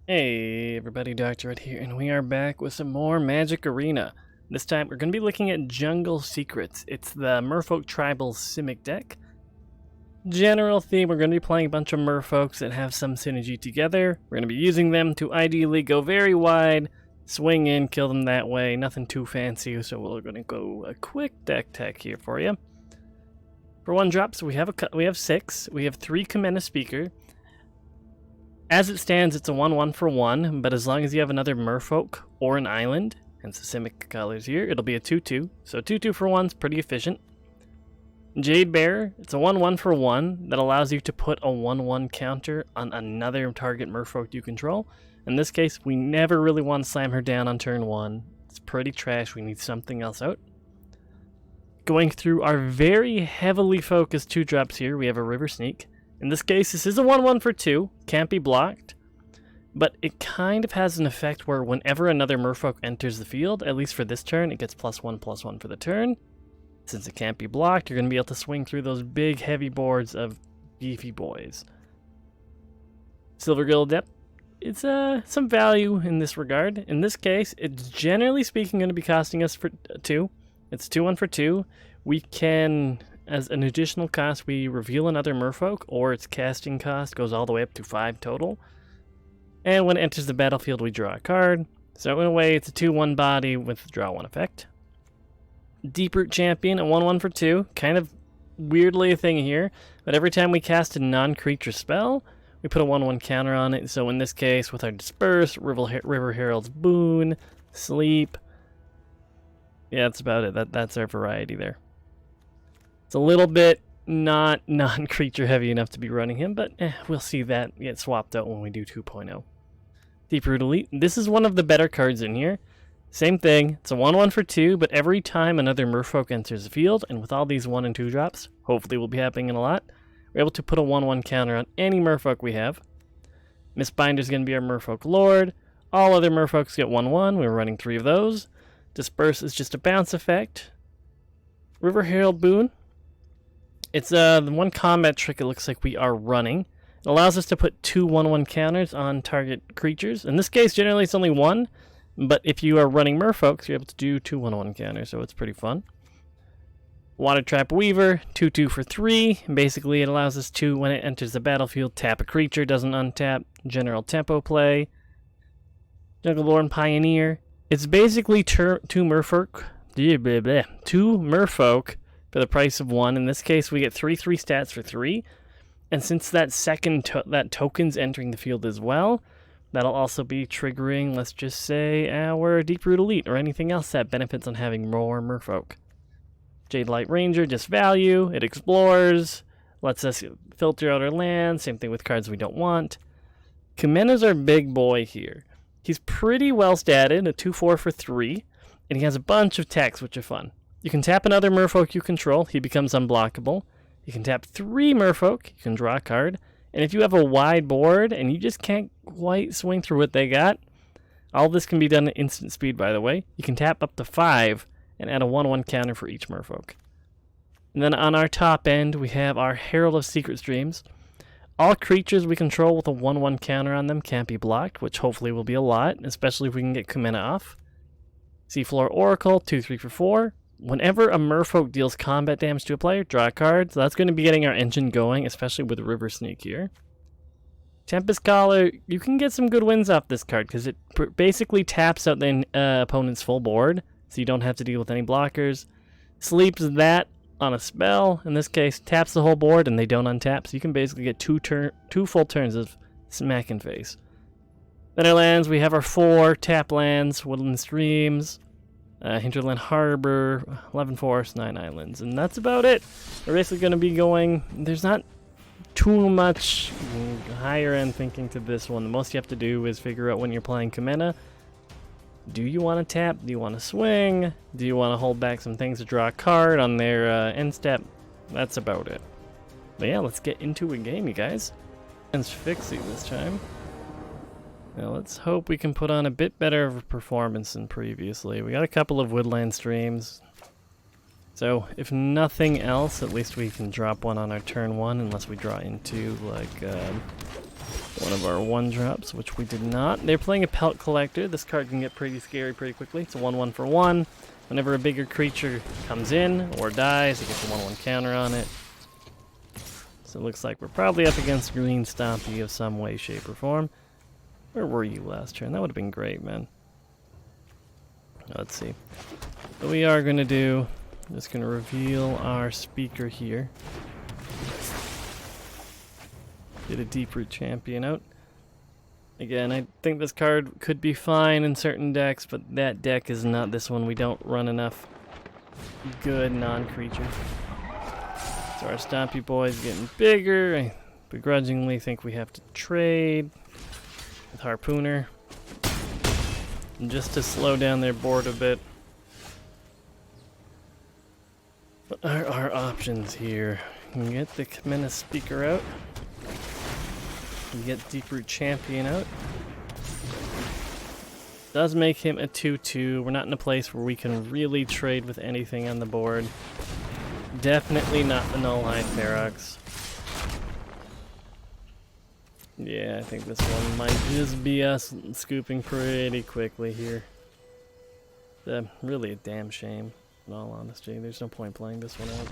Hey everybody, Dr. Red here, and we are back with some more Magic Arena. This time we're going to be looking at Jungle Secrets. It's the Merfolk Tribal Deck. General theme, we're going to be playing a bunch of merfolks that have some synergy together. We're going to be using them to ideally go very wide, swing in, kill them that way. Nothing too fancy, so we're going to go a quick deck tech here for you. For one drops, we have 6. We have 3 Kamena Speaker. As it stands, it's a 1/1 for 1, but as long as you have another merfolk or an island, hence the Simic colors here, it'll be a 2/2. So 2/2 for 1's pretty efficient. Jade Bearer, it's a 1/1 for 1 that allows you to put a 1/1 counter on another target merfolk you control. In this case, we never really want to slam her down on turn 1. It's pretty trash, we need something else out. Going through our very heavily focused 2-drops here, we have a River Sneak. In this case, this is a 1/1 for 2, can't be blocked, but it kind of has an effect where whenever another merfolk enters the field, at least for this turn, it gets +1/+1 for the turn. Since it can't be blocked, you're going to be able to swing through those big heavy boards of beefy boys. Silver Gill Adept, it's some value in this regard. In this case, it's generally speaking going to be costing us for 2. It's 2/1 for 2. We can... As an additional cost, we reveal another merfolk, or its casting cost goes all the way up to 5 total. And when it enters the battlefield, we draw a card. So in a way, it's a 2/1 body with draw 1 effect. Deeproot Champion, a 1/1 for 2. Kind of weirdly a thing here, but every time we cast a non-creature spell, we put a 1/1 counter on it. So in this case, with our Disperse, River Herald's Boon, Sleep. Yeah, that's about it. That's our variety there. It's a little bit not non-creature heavy enough to be running him, but we'll see that get swapped out when we do 2.0. Deeproot Elite. This is one of the better cards in here. Same thing. It's a 1/1 for 2, but every time another merfolk enters the field, and with all these 1 and 2 drops, hopefully will be happening a lot, we're able to put a 1/1 counter on any merfolk we have. Mistbinder is going to be our merfolk lord. All other merfolks get 1/1. We're running 3 of those. Disperse is just a bounce effect. River Herald Boon. It's the one combat trick it looks like we are running. It allows us to put 2 1/1 counters on target creatures. In this case, generally it's only 1, but if you are running merfolks, you're able to do 2 1/1 counters, so it's pretty fun. Water Trap Weaver, 2/2 for 3. Basically, it allows us to, when it enters the battlefield, tap a creature, doesn't untap. General tempo play. Jungleborn Pioneer. It's basically 2 merfolk. 2 merfolk. For the price of 1. In this case, we get 3/3 stats for 3. And since that that token's entering the field as well, that'll also be triggering, let's just say, our Deeproot Elite or anything else that benefits on having more merfolk. Jade Light Ranger, just value. It explores, lets us filter out our land. Same thing with cards we don't want. Kamena's our big boy here. He's pretty well statted, a 2/4 for 3. And he has a bunch of techs, which are fun. You can tap another merfolk you control, he becomes unblockable. You can tap 3 merfolk, you can draw a card. And if you have a wide board and you just can't quite swing through what they got, all this can be done at instant speed, by the way. You can tap up to 5 and add a 1/1 counter for each merfolk. And then on our top end, we have our Herald of Secret Streams. All creatures we control with a 1/1 counter on them can't be blocked, which hopefully will be a lot, especially if we can get Kamena off. Seafloor Oracle, 2/3 for 4. Whenever a merfolk deals combat damage to a player, draw a card. So that's going to be getting our engine going, especially with River Sneak here. Tempest Caller, you can get some good wins off this card because it basically taps out the opponent's full board, so you don't have to deal with any blockers. Sleeps that on a spell. In this case, taps the whole board and they don't untap, so you can basically get 2 full turns of smack in face. Then our lands, we have our 4 tap lands, Woodland Streams, Hinterland Harbor, 11 forests, 9 islands, and that's about it. We're basically going to be going, there's not too much higher end thinking to this one. The most you have to do is figure out when you're playing Kamena. Do you want to tap? Do you want to swing? Do you want to hold back some things to draw a card on their end step? That's about it. But yeah, let's get into a game, you guys. It's Fixie this time. Now let's hope we can put on a bit better of a performance than previously. We got a couple of woodland streams. So if nothing else, at least we can drop one on our turn 1 unless we draw into like one of our 1-drops, which we did not. They're playing a Pelt Collector. This card can get pretty scary pretty quickly. It's a 1/1 for 1. Whenever a bigger creature comes in or dies, it gets a 1/1 counter on it. So it looks like we're probably up against Green Stompy of some way, shape, or form. Where were you last turn? That would have been great, man. Let's see. What we are going to do, I'm just going to reveal our speaker here. Get a Deeproot Champion out. Again, I think this card could be fine in certain decks, but that deck is not this one. We don't run enough good non-creature. So our Stompy Boy is getting bigger. I begrudgingly think we have to trade with Harpooner. And just to slow down their board a bit. What are our options here? We can get the Kamina Speaker out. We get Deeproot Champion out. Does make him a 2/2. We're not in a place where we can really trade with anything on the board. Definitely not the Nullhide Ferox. Yeah, I think this one might just be us scooping pretty quickly here. Really a damn shame, in all honesty. There's no point playing this one out.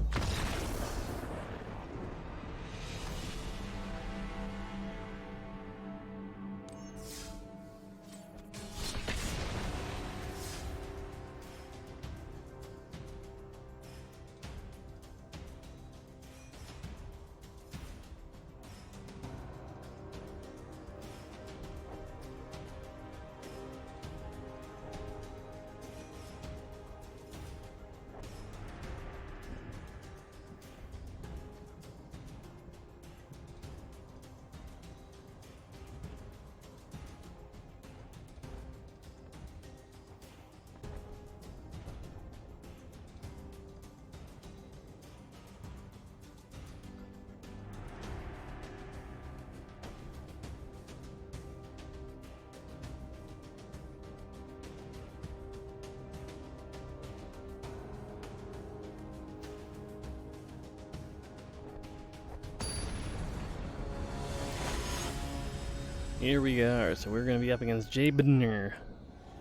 Here we are. So we're going to be up against Jabidner.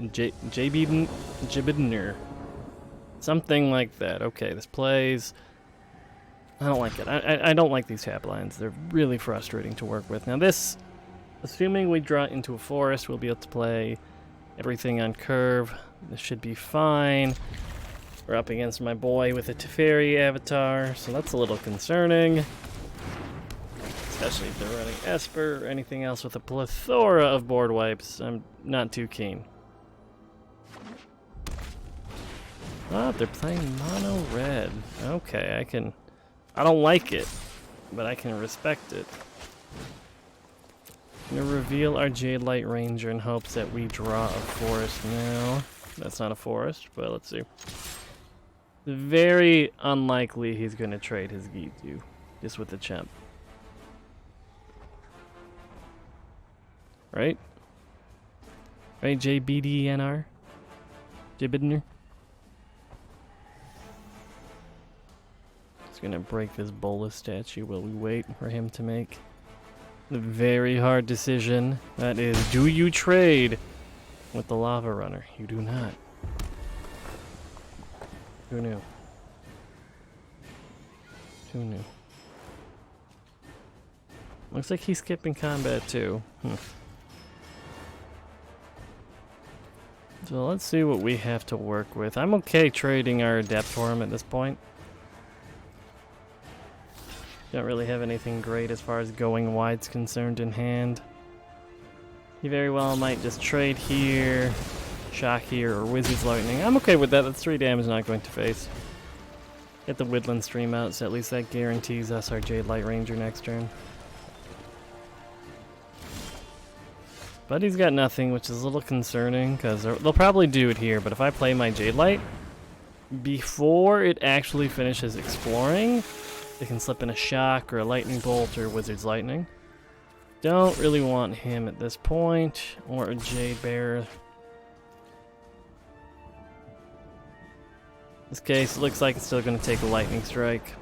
Jabidner. Something like that. Okay, this plays. I don't like it. I don't like these tap lines. They're really frustrating to work with. Now this, assuming we draw into a forest, we'll be able to play everything on curve. This should be fine. We're up against my boy with a Teferi avatar, so that's a little concerning. Especially if they're running Esper or anything else with a plethora of board wipes. I'm not too keen. Oh, they're playing mono red. Okay, I don't like it, but I can respect it. I'm gonna reveal our Jade Light Ranger in hopes that we draw a forest now. That's not a forest, but let's see. Very unlikely he's gonna trade his Gitu just with the Chemp. Right? Right, JBDNR? Jibidner? Just gonna break this Bolas statue while we wait for him to make the very hard decision. That is, do you trade with the Lava Runner? You do not. Who knew? Who knew? Looks like he's skipping combat too. So let's see what we have to work with. I'm okay trading our Adept for him at this point. Don't really have anything great as far as going wide's concerned in hand. He very well might just trade here, shock here, or Wizard's Lightning. I'm okay with that. That's 3 damage not going to face. Get the Woodland Stream out, so at least that guarantees us our Jade Light Ranger next turn. But he's got nothing, which is a little concerning, because they'll probably do it here, but if I play my Jade Light, before it actually finishes exploring, they can slip in a Shock or a Lightning Bolt or Wizard's Lightning. Don't really want him at this point, or a Jade Bearer. In this case, it looks like it's still going to take a Lightning Strike.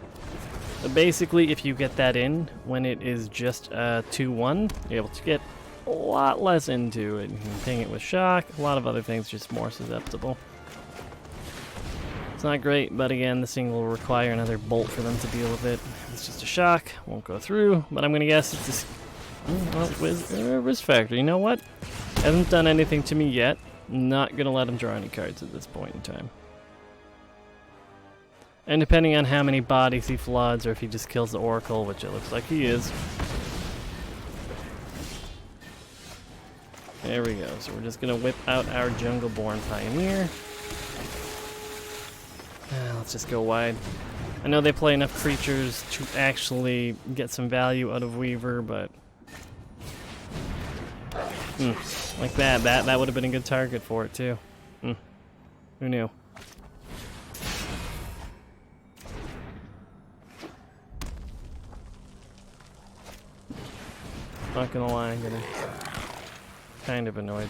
But basically, if you get that in when it is just 2-1, you're able to get a lot less into it. You can ping it with shock, a lot of other things just more susceptible. It's not great, but again, this thing will require another bolt for them to deal with it. It's just a shock, won't go through, but I'm gonna guess it's just risk factor. You know what? Hasn't done anything to me yet. Not gonna let him draw any cards at this point in time. And depending on how many bodies he floods, or if he just kills the Oracle, which it looks like he is. There we go. So we're just gonna whip out our Jungle-born Pioneer. Let's just go wide. I know they play enough creatures to actually get some value out of Weaver, but like that would have been a good target for it too. Who knew? Not gonna lie, I'm getting kind of annoyed.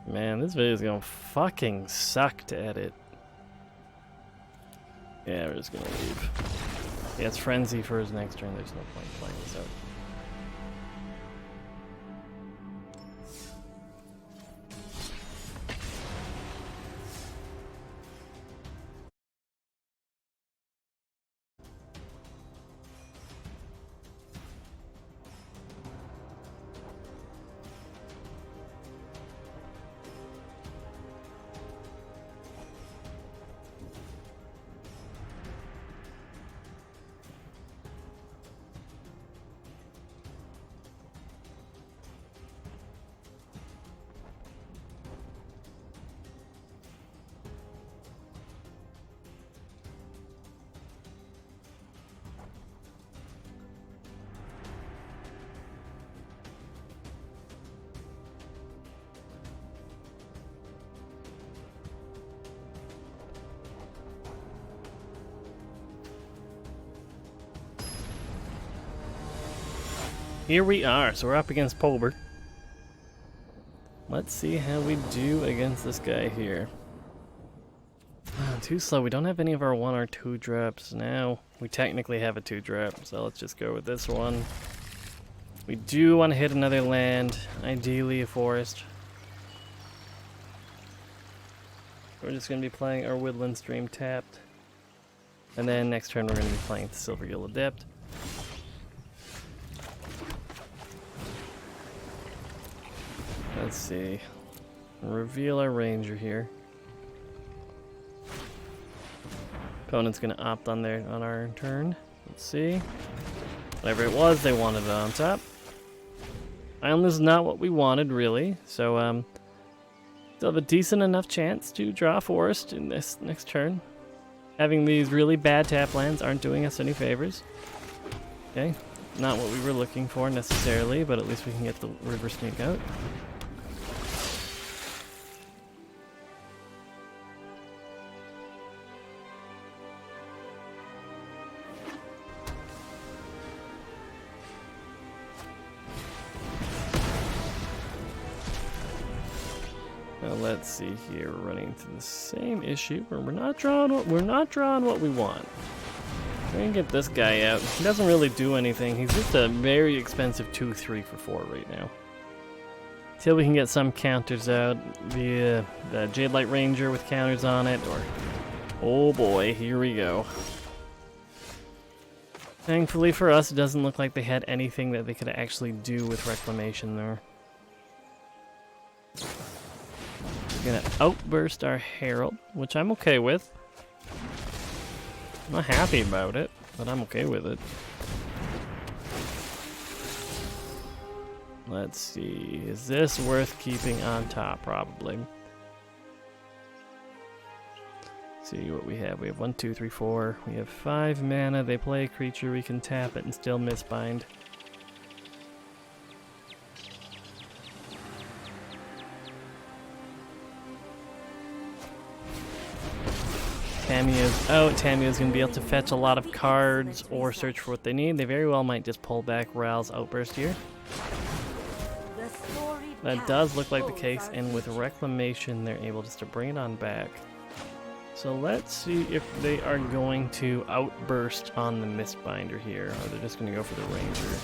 Man, this video is gonna fucking suck to edit. Yeah, we're just gonna leave. He has Frenzy for his next turn, there's no point playing this out. Here we are, so we're up against Polber. Let's see how we do against this guy here. Too slow, we don't have any of our 1 or 2 drops now. We technically have a 2 drop, so let's just go with this one. We do want to hit another land, ideally a forest. We're just going to be playing our Woodland Stream tapped. And then next turn we're going to be playing the Silvergill Adept. Let's see. Reveal our ranger here. Opponent's gonna opt on our turn. Let's see. Whatever it was, they wanted it on top. Island is not what we wanted, really. So, still have a decent enough chance to draw forest in this next turn. Having these really bad tap lands aren't doing us any favors. Okay, not what we were looking for necessarily, but at least we can get the river sneak out. Let's see here. We're running into the same issue where we're not drawing what we want. We're gonna get this guy out. He doesn't really do anything. He's just a very expensive 2/3 for 4 right now. Till we can get some counters out via the Jade Light Ranger with counters on it, or oh boy, here we go. Thankfully for us, it doesn't look like they had anything that they could actually do with Reclamation there. Gonna outburst our Herald, which I'm okay with. I'm not happy about it, but I'm okay with it. Let's see, is this worth keeping on top? Probably. Let's see what we have. We have 1, 2, 3, 4. We have 5 mana. They play a creature, we can tap it and still misbind. Tamiya's out. Tamiya's going to be able to fetch a lot of cards or search for what they need. They very well might just pull back Ral's Outburst here. That does look like the case, and with Reclamation, they're able just to bring it on back. So let's see if they are going to outburst on the Mistbinder here, or they're just going to go for the Ranger.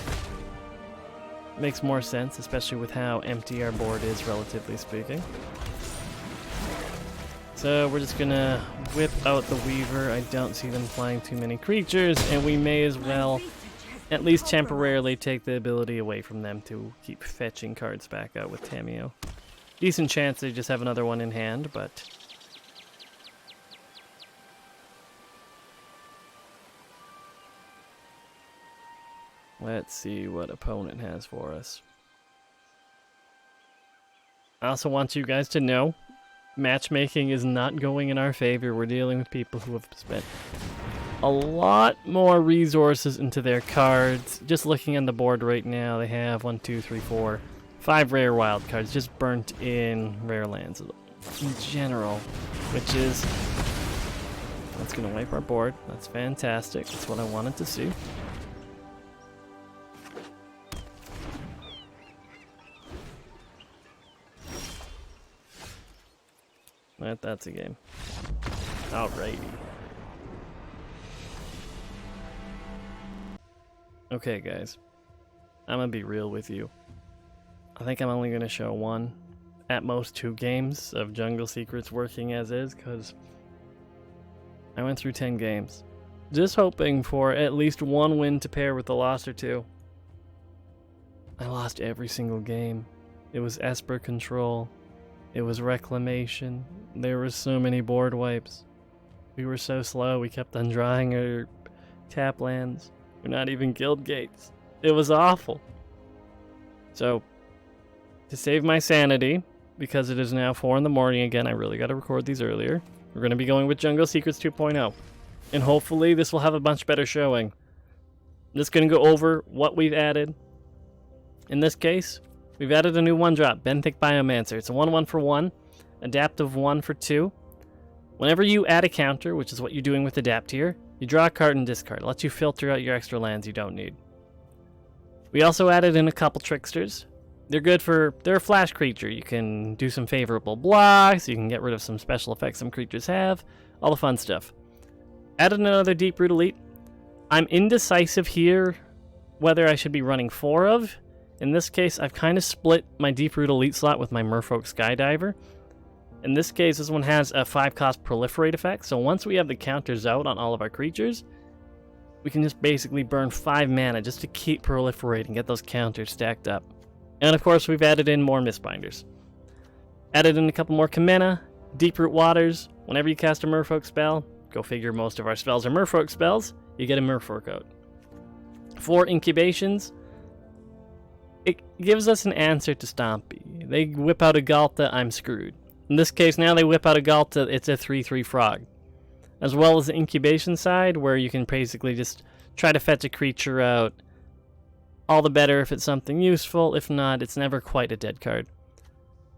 Makes more sense, especially with how empty our board is, relatively speaking. So we're just going to whip out the Weaver. I don't see them playing too many creatures, and we may as well at least temporarily take the ability away from them to keep fetching cards back out with Tamiyo. Decent chance they just have another one in hand, but... let's see what opponent has for us. I also want you guys to know, matchmaking is not going in our favor. We're dealing with people who have spent a lot more resources into their cards. Just looking on the board right now, they have 1, 2, 3, 4, 5 rare wild cards just burnt in rare lands in general, which is... that's going to wipe our board. That's fantastic. That's what I wanted to see. That's a game. Alrighty. Okay, guys. I'm gonna be real with you. I think I'm only gonna show 1, at most 2 games of Jungle Secrets working as is, because I went through 10 games. Just hoping for at least 1 win to pair with a loss or 2. I lost every single game. It was Esper Control. It was Reclamation. There were so many board wipes. We were so slow, we kept on drawing our tap lands. We're not even guild gates. It was awful. So, to save my sanity, because it is now 4 in the morning again, I really got to record these earlier. We're going to be going with Jungle Secrets 2.0. And hopefully this will have a much better showing. I'm just going to go over what we've added. In this case, we've added a new 1-drop, Benthic Biomancer. It's a 1/1 for 1, adaptive 1 for 2. Whenever you add a counter, which is what you're doing with Adapt here, you draw a card and discard. It lets you filter out your extra lands you don't need. We also added in a couple Tricksters. They're good for... they're a flash creature. You can do some favorable blocks, you can get rid of some special effects some creatures have, all the fun stuff. Added another Deep-Root Elite. I'm indecisive here whether I should be running 4 of. In this case, I've kind of split my Deep-Root Elite slot with my Merfolk Skydiver. In this case, this one has a 5-cost proliferate effect, so once we have the counters out on all of our creatures, we can just basically burn 5 mana just to keep proliferating, get those counters stacked up. And of course, we've added in more Mistbinders. Added in a couple more Kamena, Deep-Root Waters. Whenever you cast a Merfolk spell, go figure most of our spells are Merfolk spells, you get a Merfolk out. 4 Incubations. It gives us an answer to Stompy. They whip out a Galta, I'm screwed. In this case, now they whip out a Galta, it's a 3/3 frog. As well as the incubation side, where you can basically just try to fetch a creature out. All the better if it's something useful, if not, it's never quite a dead card.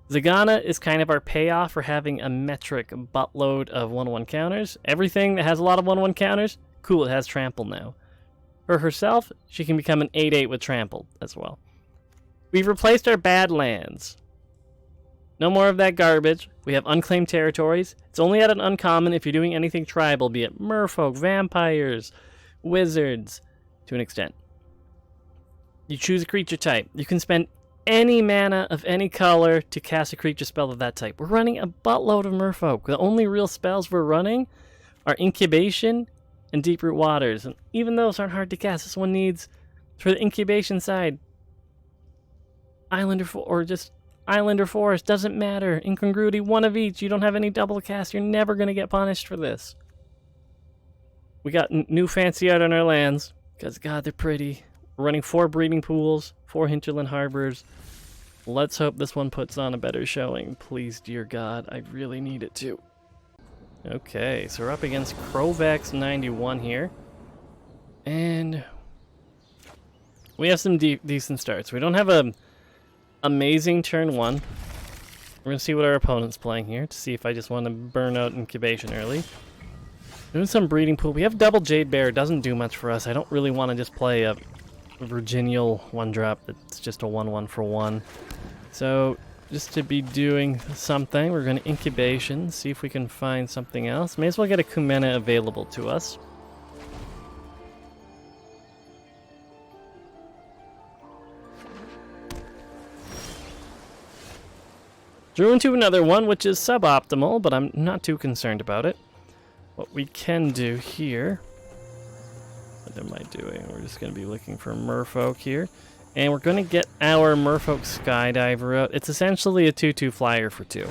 Zagana is kind of our payoff for having a metric buttload of 1/1 counters. Everything that has a lot of 1/1 counters, cool, it has trample now. For herself, she can become an 8/8 with trample as well. We've replaced our bad lands. No more of that garbage. We have unclaimed territories. It's only at an uncommon if you're doing anything tribal, be it merfolk, vampires, wizards, to an extent. You choose a creature type. You can spend any mana of any color to cast a creature spell of that type. We're running a buttload of merfolk. The only real spells we're running are incubation and Deep-Root Waters. And even those aren't hard to cast. This one needs, for the incubation side, Island or just Island or Forest, doesn't matter. Incongruity, 1 of each. You don't have any double cast. You're never going to get punished for this. We got new fancy art on our lands, because God, they're pretty. We're running 4 breeding pools, 4 hinterland harbors. Let's hope this one puts on a better showing. Please, dear God, I really need it to. Okay, so we're up against Crovax 91 here. And we have some decent starts. We don't have a amazing turn 1. We're going to see what our opponent's playing here to see if I just want to burn out incubation early. Doing some breeding pool. We have double Jade Bear. Doesn't do much for us. I don't really want to just play a Virginial 1-drop that's just a 1/1 for 1. So, just to be doing something, we're going to incubation, see if we can find something else. May as well get a Kumena available to us. Drew into another one, which is suboptimal, but I'm not too concerned about it. What we can do here... What am I doing? We're just going to be looking for Merfolk here. And we're going to get our Merfolk Skydiver out. It's essentially a 2-2 flyer for 2.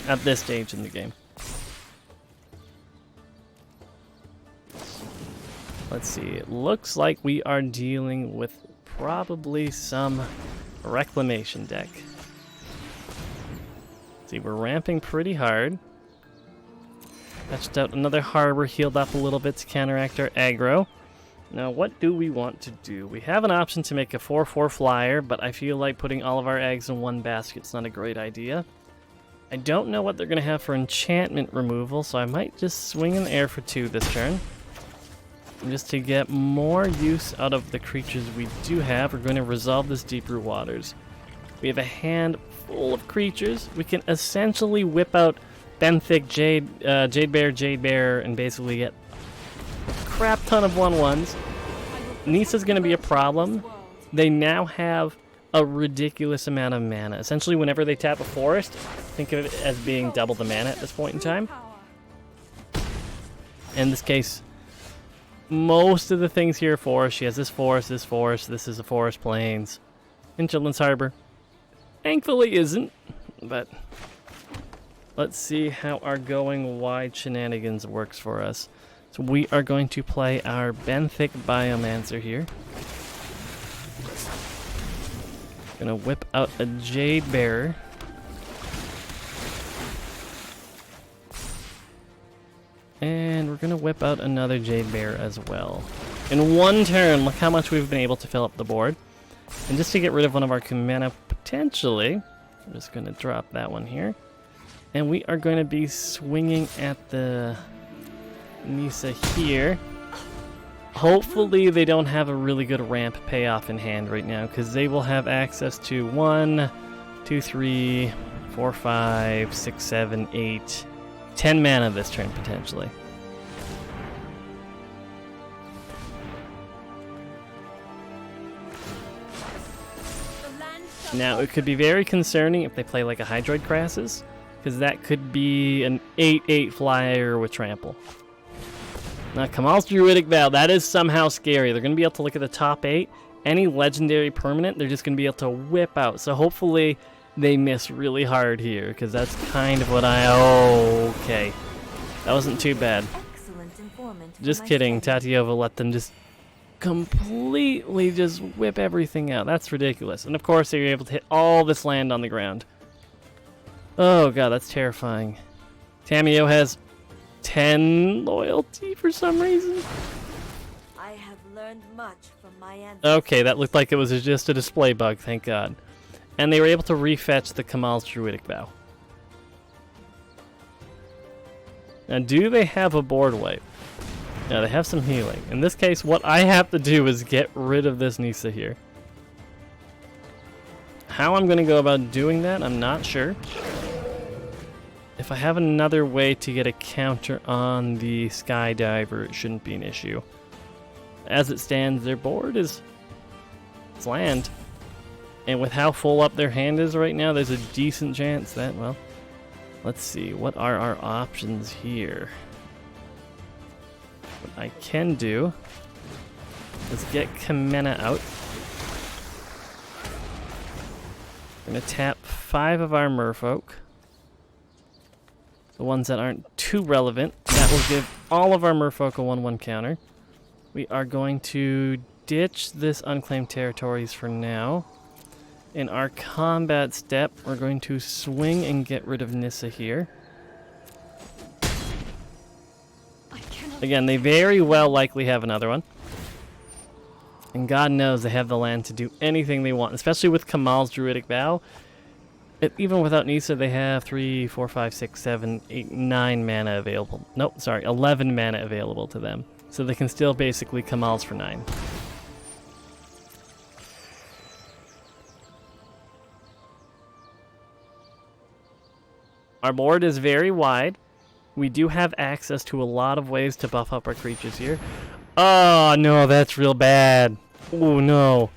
At this stage in the game. Let's see. It looks like we are dealing with probably some Reclamation deck. See, we're ramping pretty hard. Fetched out another harbor, healed up a little bit to counteract our aggro. Now, what do we want to do? We have an option to make a 4-4 flyer, but I feel like putting all of our eggs in one basket's not a great idea. I don't know what they're going to have for enchantment removal, so I might just swing in the air for 2 this turn. And just to get more use out of the creatures we do have, we're going to resolve this Deep Root Waters. We have a hand full of creatures. We can essentially whip out Benthic, Jade Bear, and basically get a crap ton of 1/1s. Nisa's going to be a problem. They now have a ridiculous amount of mana. Essentially, whenever they tap a forest, think of it as being double the mana at this point in time. In this case, most of the things here are forest. She has this forest, this is a forest plains. Inchildren's Harbor. Thankfully isn't, but let's see how our going wide shenanigans works for us. So we are going to play our Benthic Biomancer here. Gonna whip out a Jade Bearer. And we're gonna whip out another Jade Bearer as well. In one turn, look how much we've been able to fill up the board. And just to get rid of one of our Kumena, potentially, I'm just gonna drop that one here. And we are going to be swinging at the Nisa here. Hopefully they don't have a really good ramp payoff in hand right now, because they will have access to 1, 2, 3, 4, 5, 6, 7, 8, 10 mana this turn potentially. Now it could be very concerning if they play like a Hydroid Crassus, because that could be an 8-8 flyer with trample. Now, Kamal's Druidic Vow, that is somehow scary. They're going to be able to look at the top 8. Any legendary permanent, they're just going to be able to whip out. So hopefully they miss really hard here, because that's kind of what okay. That wasn't too bad. Just kidding. Tatiova let them just completely just whip everything out. That's ridiculous. And of course, they were able to hit all this land on the ground. Oh god, that's terrifying. Tamiyo has 10 loyalty for some reason. I have learned much from my ancestors. Okay, that looked like it was just a display bug, thank god. And they were able to refetch the Kamal's Druidic Vow. Now, do they have a board wipe? Yeah, they have some healing. In this case, what I have to do is get rid of this Nisa here. How I'm going to go about doing that, I'm not sure. If I have another way to get a counter on the Skydiver, it shouldn't be an issue. As it stands, their board is land. And with how full up their hand is right now, there's a decent chance that, well, let's see. What are our options here? What I can do is get Kumena out. We're going to tap 5 of our Merfolk. The ones that aren't too relevant. That will give all of our Merfolk a 1/1 counter. We are going to ditch this Unclaimed Territories for now. In our combat step, we're going to swing and get rid of Nissa here. Again, they very well likely have another one. And God knows they have the land to do anything they want, especially with Kamal's Druidic Vow. Even without Nissa, they have 3, 4, 5, 6, 7, 8, 9 mana available. Nope, sorry, 11 mana available to them. So they can still basically Kamal's for 9. Our board is very wide. We do have access to a lot of ways to buff up our creatures here. Oh, no, that's real bad. Oh, no.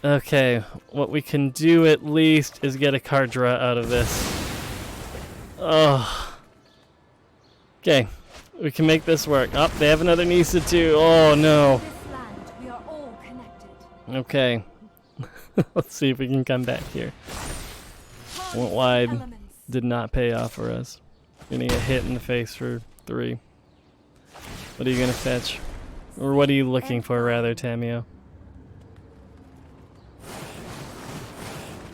Okay, what we can do at least is get a card draw out of this. Oh. Okay, we can make this work. Oh, they have another Nisa too. Oh, no. This land, we are all connected. Okay. Let's see if we can come back here. Went wide. Did not pay off for us. Getting a hit in the face for 3. What are you gonna fetch? Or what are you looking for, rather, Tamio?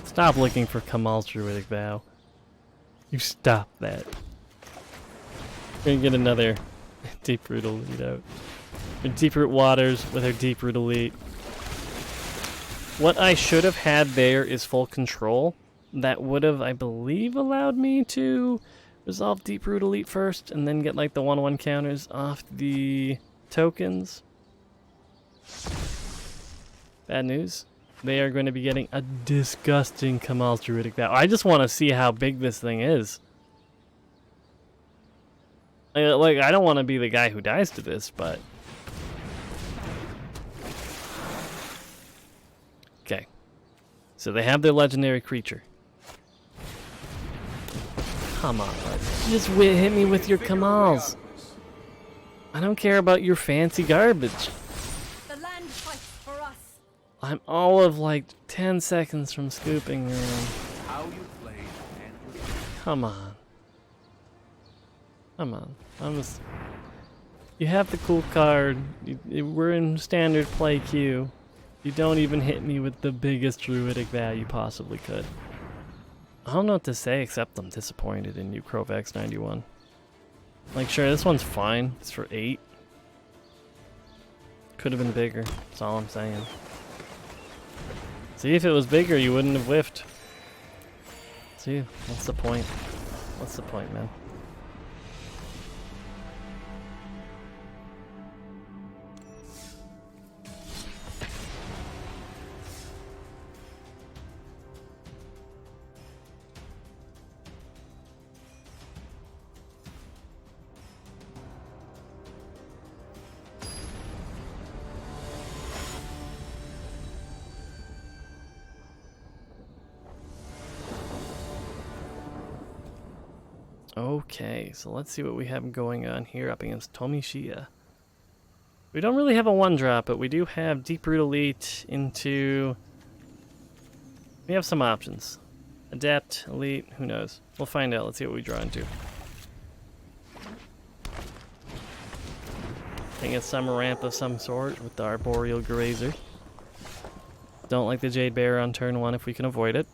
Stop looking for Kamal's Druidic Vow. You stop that. We're gonna get another Deep-Root Elite out. Deep-Root Waters with our Deep-Root Elite. What I should have had there is full control. That would have, I believe, allowed me to resolve Deep-Root Elite first and then get like the 1/1 counters off the tokens. Bad news. They are going to be getting a disgusting Kamal's Druidic Vow. I just want to see how big this thing is. Like, I don't want to be the guy who dies to this, but... Okay. So they have their legendary creature. Come on, just hit me with your Kamals. I don't care about your fancy garbage. The land fights for us. I'm all of like 10 seconds from scooping them. How you played and Come on. Come on. You have the cool card. We're in standard play queue. You don't even hit me with the biggest druidic vow you possibly could. I don't know what to say except I'm disappointed in you, Crovax 91. Like, sure, this one's fine. It's for 8. Could have been bigger. That's all I'm saying. See, if it was bigger, you wouldn't have whiffed. See, what's the point? What's the point, man? Okay, so let's see what we have going on here up against Tomishia. We don't really have a 1-drop, but we do have Deep-Root Elite into... We have some options. Adept, Elite, who knows? We'll find out. Let's see what we draw into. I think it's some ramp of some sort with the Arboreal Grazer. Don't like the Jade Bearer on turn 1 if we can avoid it.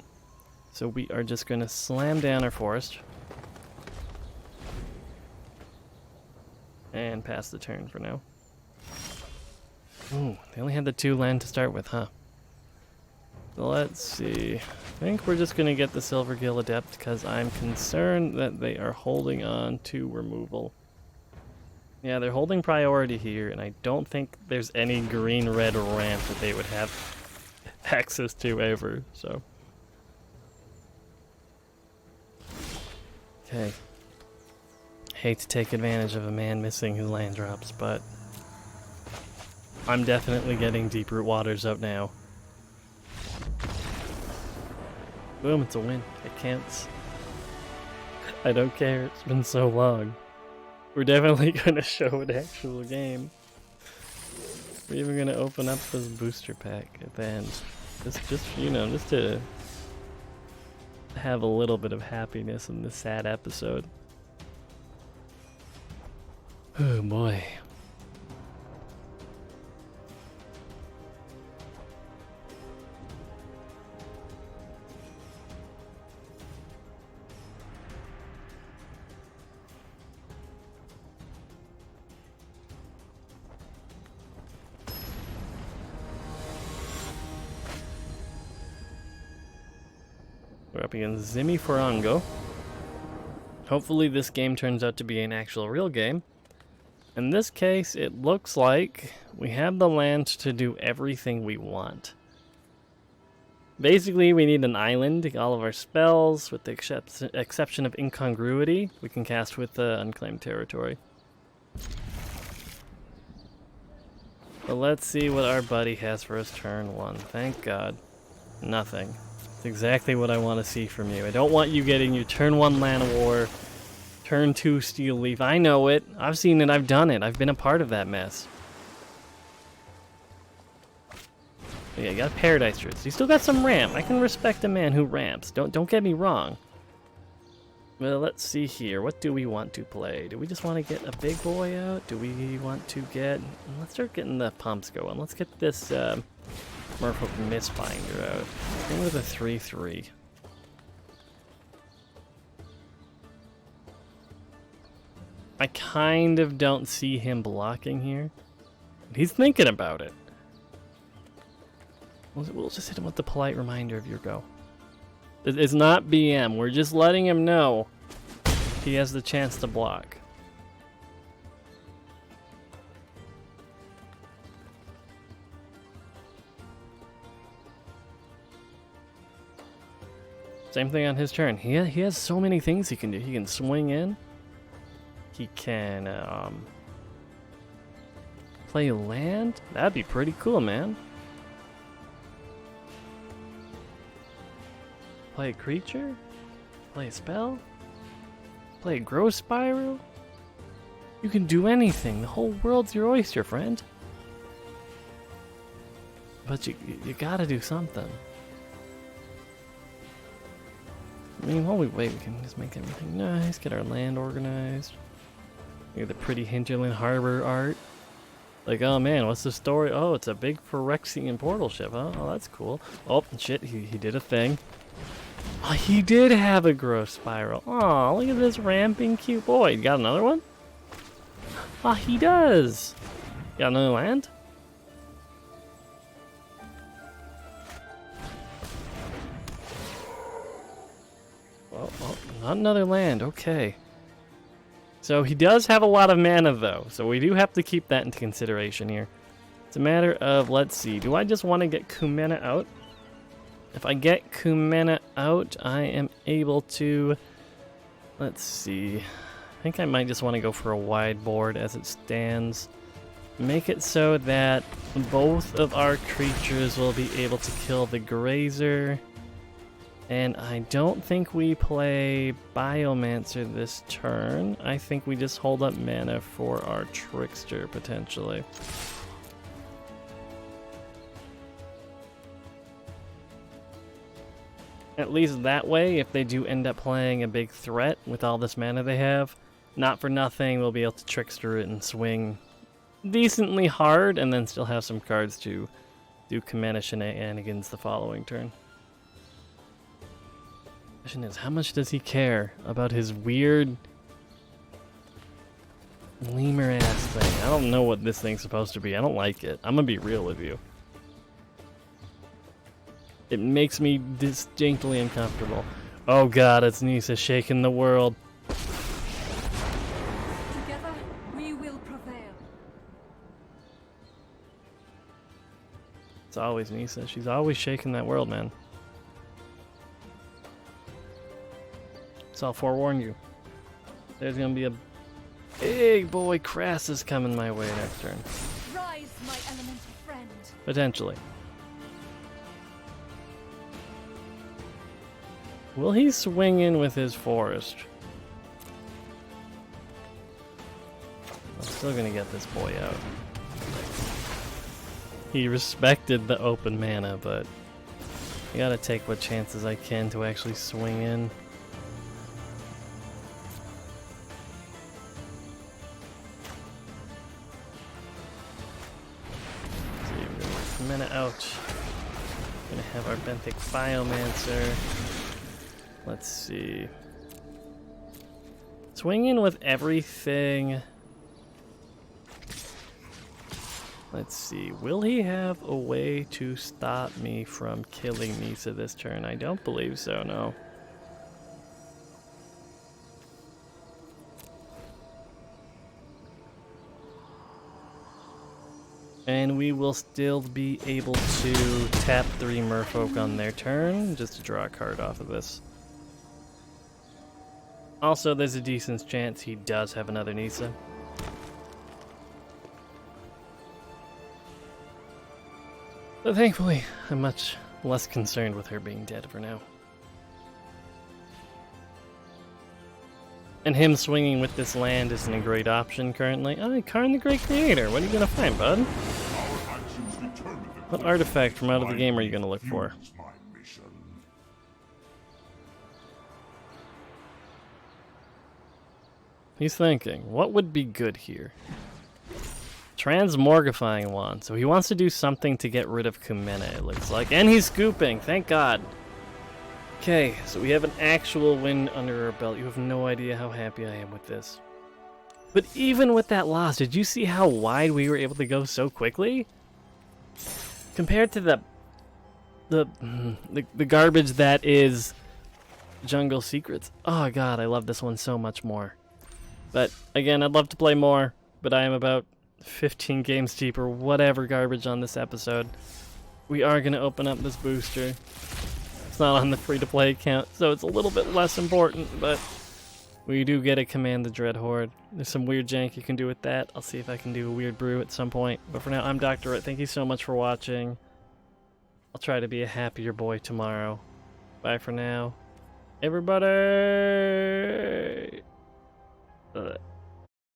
So we are just going to slam down our forest. And pass the turn for now. Ooh, they only had the 2 land to start with, huh? So let's see. I think we're just going to get the Silvergill Adept because I'm concerned that they are holding on to removal. Yeah, they're holding priority here, and I don't think there's any green-red ramp that they would have access to ever, so. Okay. Hate to take advantage of a man missing his land drops, but I'm definitely getting Deep-Root Waters out now. Boom, it's a win. It counts. I don't care, it's been so long. We're definitely gonna show an actual game. We're even gonna open up this booster pack at the end. Just you know, just to have a little bit of happiness in this sad episode. Oh boy. We're up against Zimi Forango. Hopefully this game turns out to be an actual real game. In this case, it looks like we have the land to do everything we want. Basically, we need an island. All of our spells, with the exception of incongruity, we can cast with the unclaimed territory. But let's see what our buddy has for us turn 1. Thank God. Nothing. It's exactly what I want to see from you. I don't want you getting your turn 1 Land of War, turn 2 Steel Leaf. I know it. I've seen it. I've done it. I've been a part of that mess. Yeah, you got Paradise Roots. You still got some ramp. I can respect a man who ramps. Don't get me wrong. Well, let's see here. What do we want to play? Do we just want to get a big boy out? Do we want to get... Let's start getting the pumps going. Let's get this Merfolk Mistbinder out. Bring with a 3/3. I kind of don't see him blocking here. But he's thinking about it. We'll just hit him with the polite reminder of your go. It's not BM. We're just letting him know he has the chance to block. Same thing on his turn. He has so many things he can do. He can swing in. He can play land. That'd be pretty cool, man. Play a creature? Play a spell? Play a growth spiral? You can do anything. The whole world's your oyster, friend. But you gotta do something. I mean, while we wait, we can just make everything nice, get our land organized. Look at the pretty Hinterland Harbor art. Like, oh man, what's the story? Oh, it's a big Phyrexian portal ship, huh? Oh, that's cool. Oh, shit, he did a thing. Oh, he did have a growth spiral. Oh, look at this ramping cute boy. You got another one? Oh, he does. Got another land? Oh, not another land. Okay. So he does have a lot of mana, though. So we do have to keep that into consideration here. It's a matter of, let's see. Do I just want to get Kumena out? If I get Kumena out, I am able to, let's see, I think I might just want to go for a wide board as it stands. Make it so that both of our creatures will be able to kill the Grazer. And I don't think we play Biomancer this turn. I think we just hold up mana for our Trickster, potentially. At least that way, if they do end up playing a big threat with all this mana they have, not for nothing, we'll be able to Trickster it and swing decently hard, and then still have some cards to do Kumena shenanigans the following turn. Question is, how much does he care about his weird lemur ass thing? I don't know what this thing's supposed to be. I don't like it. I'm gonna be real with you. It makes me distinctly uncomfortable. Oh god, it's Nisa shaking the world. Together, we will prevail. It's always Nisa. She's always shaking that world, man. So I'll forewarn you. There's gonna be a big boy Crassus coming my way next turn. Rise, my elemental friend. Potentially. Will he swing in with his forest? I'm still gonna get this boy out. He respected the open mana, but I gotta take what chances I can to actually swing in. Mana out. Gonna have our Benthic Biomancer. Let's see. Swing in with everything. Let's see. Will he have a way to stop me from killing Nisa this turn? I don't believe so, no. And we will still be able to tap 3 Merfolk on their turn, just to draw a card off of this. Also, there's a decent chance he does have another Nisa. But thankfully, I'm much less concerned with her being dead for now. And him swinging with this land isn't a great option currently. Oh, Karn the Great Creator, what are you gonna find, bud? What artifact from out of the game are you gonna look for? He's thinking, what would be good here? Transmorgifying Wand. So he wants to do something to get rid of Kumena, it looks like. And he's scooping, thank God. Okay, so we have an actual win under our belt. You have no idea how happy I am with this. But even with that loss, did you see how wide we were able to go so quickly? Compared to the garbage that is Jungle Secrets. Oh God, I love this one so much more. But again, I'd love to play more, but I am about 15 games deeper, whatever garbage on this episode. We are going to open up this booster. It's not on the free-to-play account, so it's a little bit less important, but we do get a Command the Dread Horde. There's some weird jank you can do with that. I'll see if I can do a weird brew at some point. But for now, I'm Dr. Rit. Thank you so much for watching. I'll try to be a happier boy tomorrow. Bye for now. Everybody!